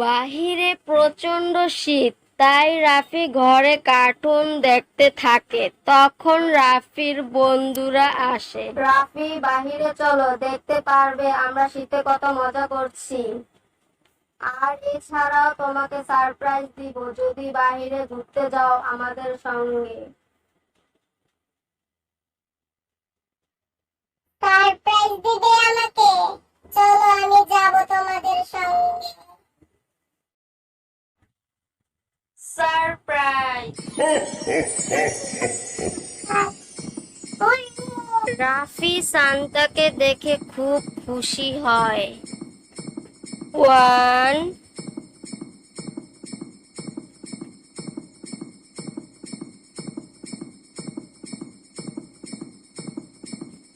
বাহিরে প্রচন্ড শীত, তাই রাফি ঘরে কার্টুন দেখতে থাকে। তখন রাফির বন্ধুরা আসে। রাফি, বাহিরে চলো, দেখতে পারবে আমরা শীতে কত মজা করছি। আর এছাড়াও তোমাকে সারপ্রাইজ দিব যদি বাহিরে ঘুরতে যাও আমাদের সঙ্গে। সারপ্রাইজ দিবে আমাকে? চলো, আমি যাব তোমাদের সঙ্গে। সারপ্রাইজ! রাফি সান্তাকে দেখে খুব খুশি হয়। 1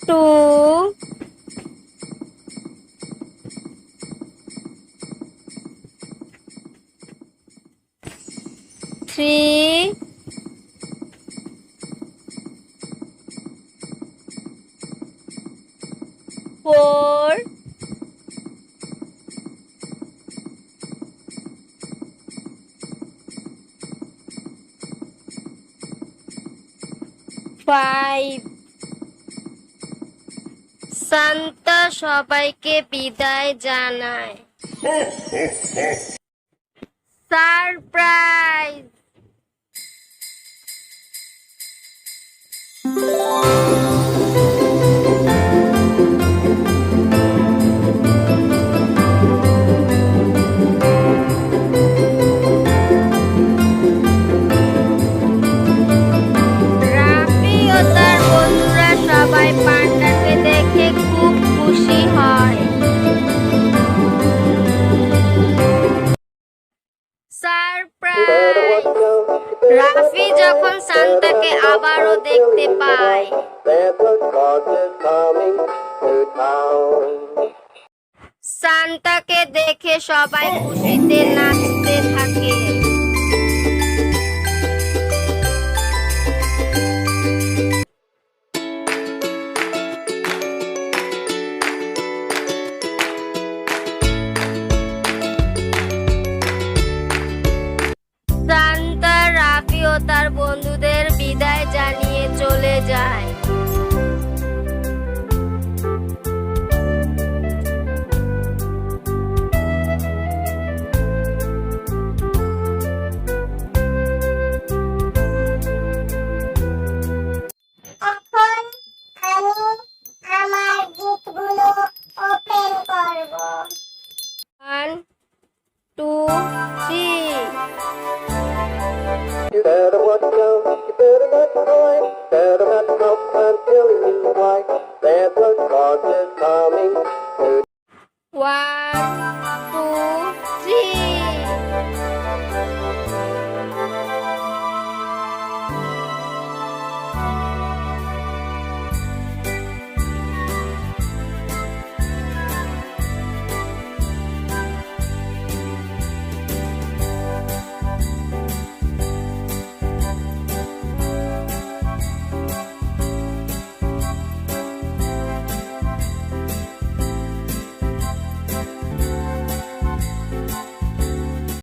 2 3 4 5 সান্তা সবাইকে বিদায় জানায়। সারপ্রাইজ! রাফি ও তার বন্ধুরা সবাই পান্ডাকে দেখে খুব খুশি হয়। সারপ্রাইজ! রাফি যখন সান্তাকে আবারও দেখতে পায়, সান্তাকে দেখে সবাই খুশিতে নাচতে থাকে। সান্তা রাফি ও তার বন্ধুদের বিদায় জানিয়ে চলে যায়। এখন আমি আমার গিফটগুলো ওপেন করব। 1 2 3 You better watch out, you better not cry, better not come until you like Santa Claus is coming to